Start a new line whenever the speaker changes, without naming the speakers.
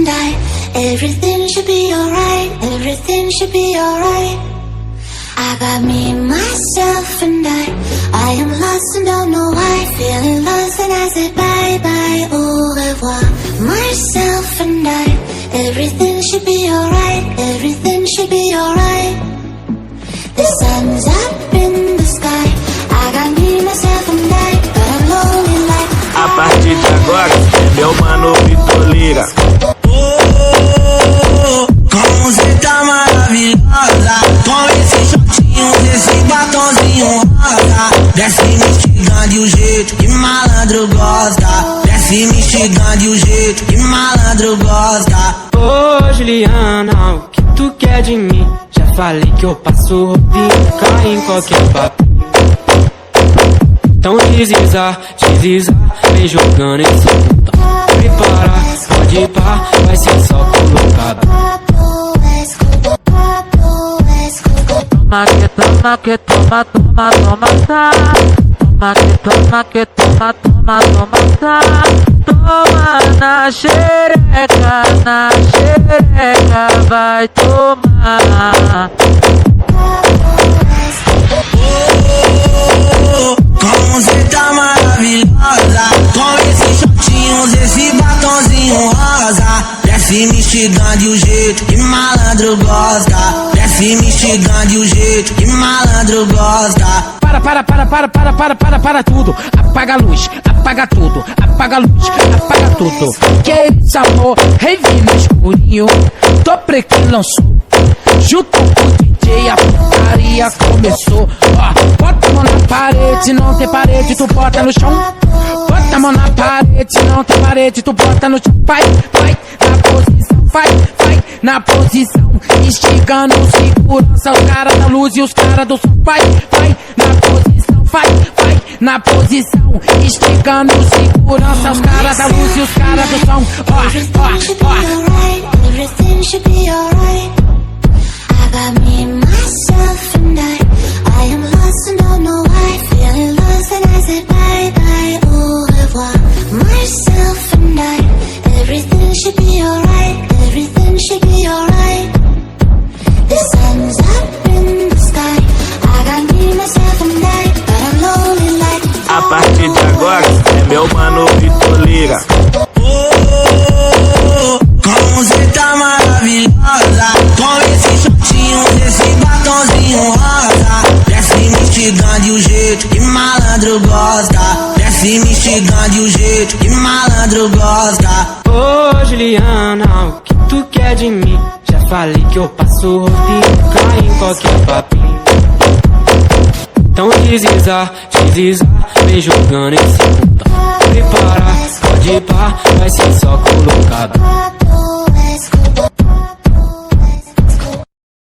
and I, everything should be alright, everything should be alright. I got me, myself and I am lost and don't know why. Feeling lost and I said bye bye, au revoir. Myself and I, everything should be alright, everything should be alright. The sun's up in the sky, I got me, myself and I, but I'm lonely like.
A partir de agora, meu mano Vitor Lira.
Como cê tá maravilhosa, com esses shortinhos, esse batonzinho rosa. Desce me instigando o jeito que malandro gosta. Desce me instigando o jeito que malandro gosta.
Ô Juliana, o que tu quer de mim? Já falei que eu passo roupinho, cai em qualquer papo. Então desliza, vem jogando esse puta. Prepara, pode ir pá, vai ser só colocado.
Toma que toma, toma, toma, tá. Toma que toma, toma, toma, tá. Toma na xereca, vai tomar.
Como cê tá maravilhosa, com esses shortinhos, esse batonzinho rosa. Desce me instigando o jeito que malandro gosta. Desce me instigando o jeito que malandro gosta.
Para tudo. Apaga a luz, apaga tudo. Apaga a luz, apaga tudo. Que isso, amor? Rave no escurinho. Tô preto lançou. Junto com o DJ a putaria começou. Ó, bota a mão na parede, não tem parede, tu bota no chão. Bota a mão na parede, não tem parede, tu bota no chão. Vai na posição, vai na posição. Instigando segurança, os caras da luz e os caras do som. Vai na posição, vai na posição. Instigando segurança, os caras da luz e os caras do som.
Everything should be alright. I got me, myself and I am lost and don't know why. Feeling lost and I said bye bye, au revoir. Myself and I, everything should be alright, everything should be alright. The sun's up in the sky, I got me, myself and I, but I'm lonely like.
A partir de agora, meu mano Vitor Lira.
Como cê tá maravilhosa, com esses shortinhos, esse batonzinho rosa. Desce me instigando o jeito que malandro gosta. Desce me instigando o jeito que malandro gosta.
Ô Juliana, o que tu quer de mim? Já falei que eu passo roupinho, cai em qualquer papinho. Então desliza, vem jogando esse puta. Prepara, pode ir pá, vai ser só colocado.